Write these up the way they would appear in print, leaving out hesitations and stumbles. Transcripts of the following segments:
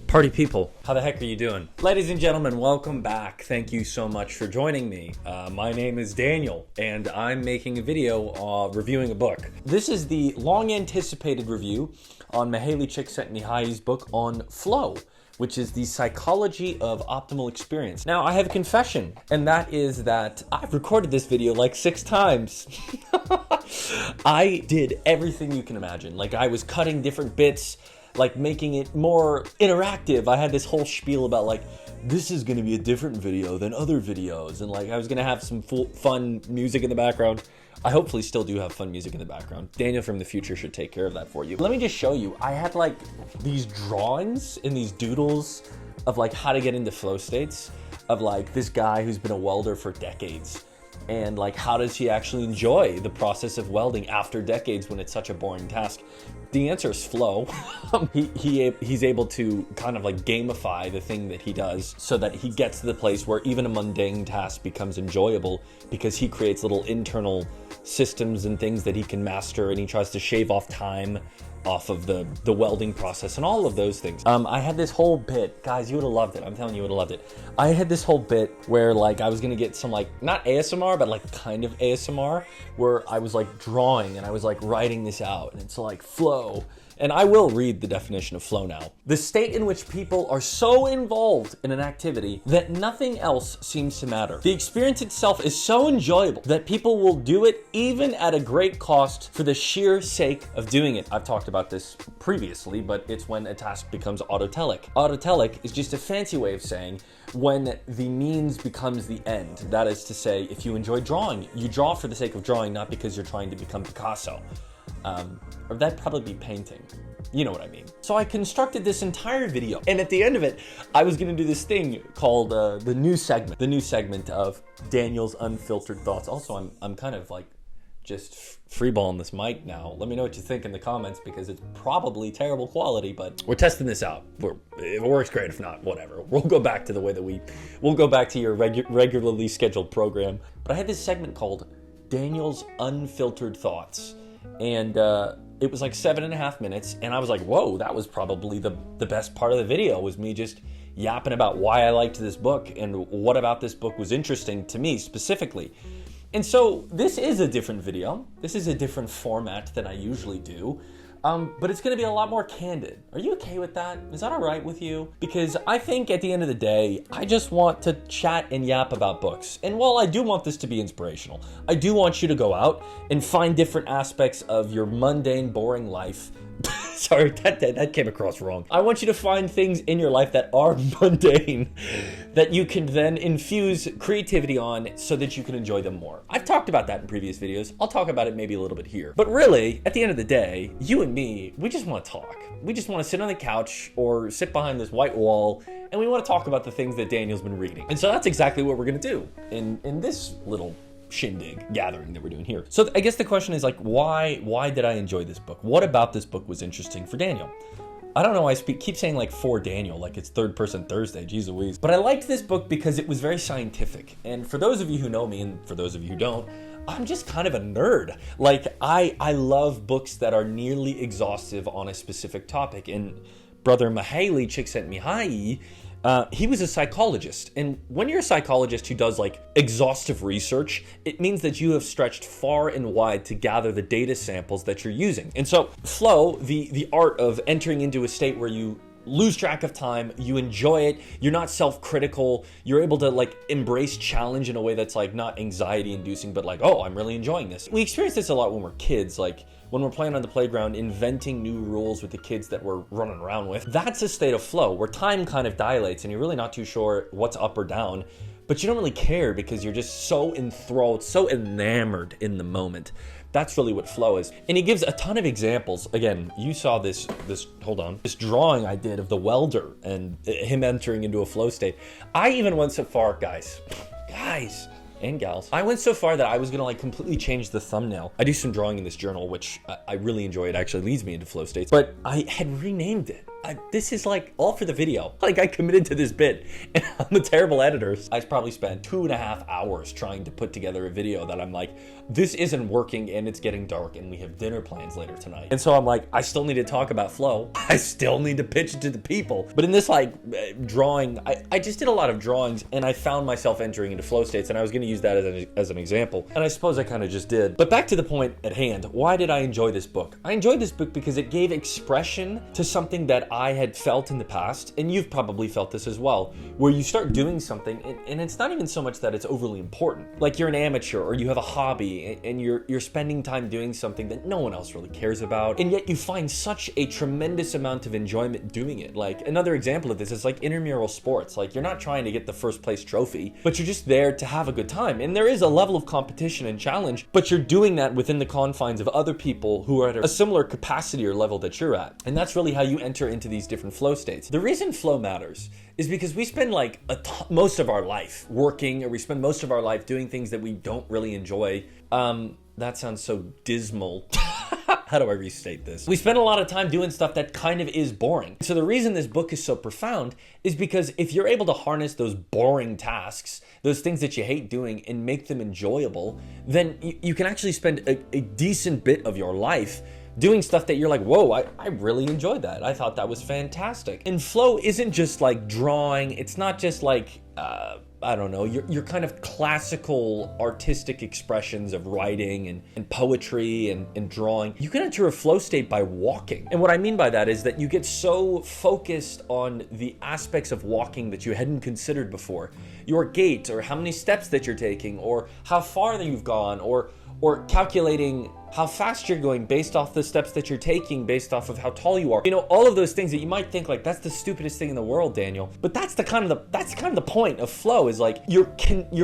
Party people, how the heck are you doing? Ladies and gentlemen, welcome back. Thank you so much for joining me. My name is Daniel, and I'm making a video reviewing a book. This is the long-anticipated review on Mihaly Csikszentmihalyi's book on flow, which is the psychology of optimal experience. Now, I have a confession, and that is that I've recorded this video like 6 times. I did everything you can imagine. Like, I was cutting different bits, like making it more interactive. I had this whole spiel about like, this is gonna be a different video than other videos. And like, I was gonna have some fun music in the background. I hopefully still do have fun music in the background. Daniel from the future should take care of that for you. Let me just show you. I had like these drawings and these doodles of like how to get into flow states of like this guy who's been a welder for decades. And like, how does he actually enjoy the process of welding after decades when it's such a boring task? The answer is flow. He's able to kind of like gamify the thing that he does so that he gets to the place where even a mundane task becomes enjoyable because he creates little internal systems and things that he can master, and he tries to shave off time off of the welding process and all of those things. I had this whole bit, guys, you would have loved it. I'm telling you, you would have loved it. I had this whole bit where like I was gonna get some like, not ASMR, but like kind of ASMR, where I was like drawing and I was like writing this out, and it's like flow. And I will read the definition of flow now. The state in which people are so involved in an activity that nothing else seems to matter. The experience itself is so enjoyable that people will do it even at a great cost for the sheer sake of doing it. I've talked about this previously, but it's when a task becomes autotelic. Autotelic is just a fancy way of saying when the means becomes the end. That is to say, if you enjoy drawing, you draw for the sake of drawing, not because you're trying to become Picasso. Or that'd probably be painting. You know what I mean. So I constructed this entire video, and at the end of it, I was gonna do this thing called the new segment of Daniel's Unfiltered Thoughts. Also, I'm kind of like just freeballing this mic now. Let me know what you think in the comments, because it's probably terrible quality, but we're testing this out. If it works, great. If not, whatever. We'll go back to the way that we'll go back to your regularly scheduled program. But I had this segment called Daniel's Unfiltered Thoughts. And it was like 7.5 minutes, and I was like, whoa, that was probably the best part of the video, was me just yapping about why I liked this book and what about this book was interesting to me specifically. And so this is a different video. This is a different format than I usually do. But it's gonna be a lot more candid. Are you okay with that? Is that all right with you? Because I think at the end of the day, I just want to chat and yap about books. And while I do want this to be inspirational, I do want you to go out and find different aspects of your mundane, boring life. Sorry, that came across wrong. I want you to find things in your life that are mundane that you can then infuse creativity on so that you can enjoy them more. I've talked about that in previous videos. I'll talk about it maybe a little bit here. But really, at the end of the day, you and me, we just want to talk. We just want to sit on the couch or sit behind this white wall, and we want to talk about the things that Daniel's been reading. And so that's exactly what we're going to do in this little shindig gathering that we're doing here. So I guess the question is like, why did I enjoy this book? What about this book was interesting for Daniel? I don't know, I keep saying like for Daniel, like it's third person Thursday, geez Louise. But I liked this book because it was very scientific. And for those of you who know me, and for those of you who don't, I'm just kind of a nerd. Like I love books that are nearly exhaustive on a specific topic. And brother Mihaly Csikszentmihalyi, he was a psychologist, and when you're a psychologist who does like exhaustive research, it means that you have stretched far and wide to gather the data samples that you're using. And so flow, the art of entering into a state where you lose track of time, you enjoy it, you're not self-critical, you're able to like embrace challenge in a way that's like not anxiety inducing, but like, oh, I'm really enjoying this. We experience this a lot when we're kids, like when we're playing on the playground, inventing new rules with the kids that we're running around with. That's a state of flow where time kind of dilates and you're really not too sure what's up or down, but you don't really care because you're just so enthralled, so enamored in the moment. That's really what flow is. And he gives a ton of examples. Again, you saw this drawing I did of the welder and him entering into a flow state. I even went so far, guys, and gals, I went so far that I was gonna like completely change the thumbnail. I do some drawing in this journal, which I really enjoy. It actually leads me into flow states, but I had renamed it. this is like all for the video. Like, I committed to this bit, and I'm a terrible editor. I probably spent 2.5 hours trying to put together a video that I'm like, this isn't working, and it's getting dark, and we have dinner plans later tonight. And so I'm like, I still need to talk about flow. I still need to pitch it to the people. But in this like drawing, I just did a lot of drawings, and I found myself entering into flow states, and I was gonna use that as an example. And I suppose I kind of just did. But back to the point at hand, why did I enjoy this book? I enjoyed this book because it gave expression to something that I had felt in the past, and you've probably felt this as well, where you start doing something, and it's not even so much that it's overly important. Like, you're an amateur, or you have a hobby, and you're spending time doing something that no one else really cares about, and yet you find such a tremendous amount of enjoyment doing it. Like, another example of this is like intramural sports. Like, you're not trying to get the first place trophy, but you're just there to have a good time. And there is a level of competition and challenge, but you're doing that within the confines of other people who are at a similar capacity or level that you're at. And that's really how you enter into these different flow states. The reason flow matters is because we spend like most of our life working, or we spend most of our life doing things that we don't really enjoy. That sounds so dismal. How do I restate this? We spend a lot of time doing stuff that kind of is boring. So the reason this book is so profound is because if you're able to harness those boring tasks, those things that you hate doing, and make them enjoyable, then you can actually spend a decent bit of your life doing stuff that you're like, whoa, I really enjoyed that. I thought that was fantastic. And flow isn't just like drawing. It's not just like, I don't know, your kind of classical artistic expressions of writing and poetry and drawing. You can enter a flow state by walking. And what I mean by that is that you get so focused on the aspects of walking that you hadn't considered before. Your gait, or how many steps that you're taking, or how far that you've gone, or calculating how fast you're going based off the steps that you're taking, based off of how tall you are. You know, all of those things that you might think like, that's the stupidest thing in the world, Daniel. But that's kind of the point of flow, is like you're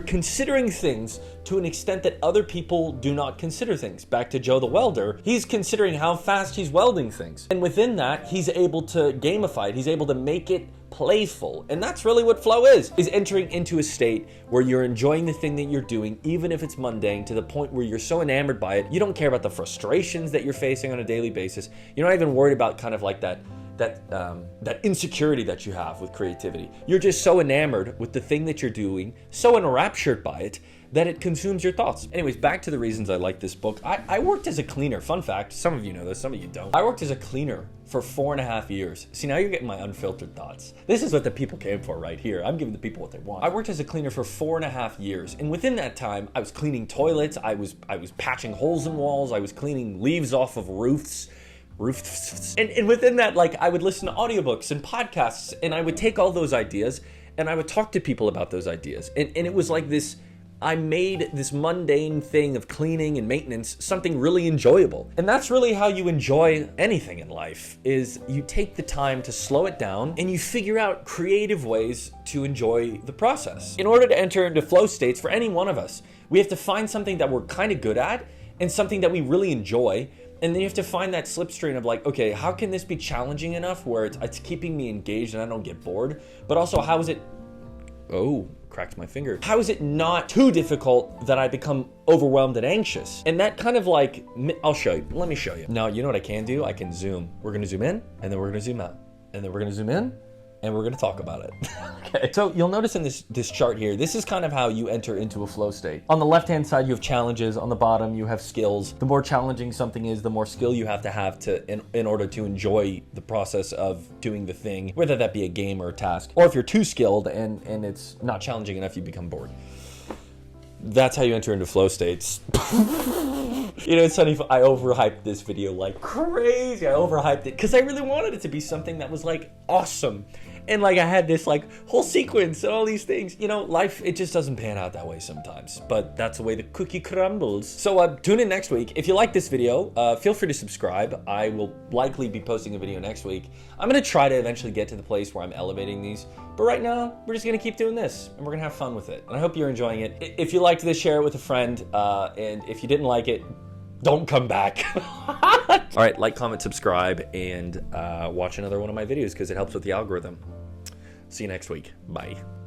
considering things to an extent that other people do not consider things. Back to Joe the welder, he's considering how fast he's welding things. And within that, he's able to gamify it. He's able to make it playful. And that's really what flow is entering into a state where you're enjoying the thing that you're doing, even if it's mundane, to the point where you're so enamored by it, you don't care about the frustrations that you're facing on a daily basis. You're not even worried about kind of like that insecurity that you have with creativity. You're just so enamored with the thing that you're doing, so enraptured by it, that it consumes your thoughts. Anyways, back to the reasons I like this book. I worked as a cleaner. Fun fact, some of you know this, some of you don't. I worked as a cleaner for 4.5 years. See, now you're getting my unfiltered thoughts. This is what the people came for right here. I'm giving the people what they want. I worked as a cleaner for 4.5 years. And within that time, I was cleaning toilets. I was patching holes in walls. I was cleaning leaves off of roofs. And within that, like, I would listen to audiobooks and podcasts, and I would take all those ideas and I would talk to people about those ideas. And it was like this, I made this mundane thing of cleaning and maintenance something really enjoyable. And that's really how you enjoy anything in life, is you take the time to slow it down and you figure out creative ways to enjoy the process. In order to enter into flow states, for any one of us, we have to find something that we're kind of good at and something that we really enjoy. And then you have to find that slipstream of like, okay, how can this be challenging enough where it's keeping me engaged and I don't get bored? But also, how is it, cracked my finger. How is it not too difficult that I become overwhelmed and anxious? And that kind of like, I'll show you. Let me show you. Now, you know what I can do? I can zoom. We're gonna zoom in, and then we're gonna zoom out. And then we're gonna zoom in, and we're gonna talk about it. Okay. So you'll notice in this chart here, this is kind of how you enter into a flow state. On the left-hand side, you have challenges. On the bottom, you have skills. The more challenging something is, the more skill you have to in order to enjoy the process of doing the thing, whether that be a game or a task. Or if you're too skilled and it's not challenging enough, you become bored. That's how you enter into flow states. You know, it's funny, I overhyped this video like crazy. I overhyped it because I really wanted it to be something that was like awesome. And like I had this like whole sequence and all these things. You know, life, it just doesn't pan out that way sometimes. But that's the way the cookie crumbles. So tune in next week. If you like this video, feel free to subscribe. I will likely be posting a video next week. I'm going to try to eventually get to the place where I'm elevating these. But right now, we're just going to keep doing this. And we're going to have fun with it. And I hope you're enjoying it. If you liked this, share it with a friend. And if you didn't like it, don't come back. All right, like, comment, subscribe, and watch another one of my videos because it helps with the algorithm. See you next week. Bye.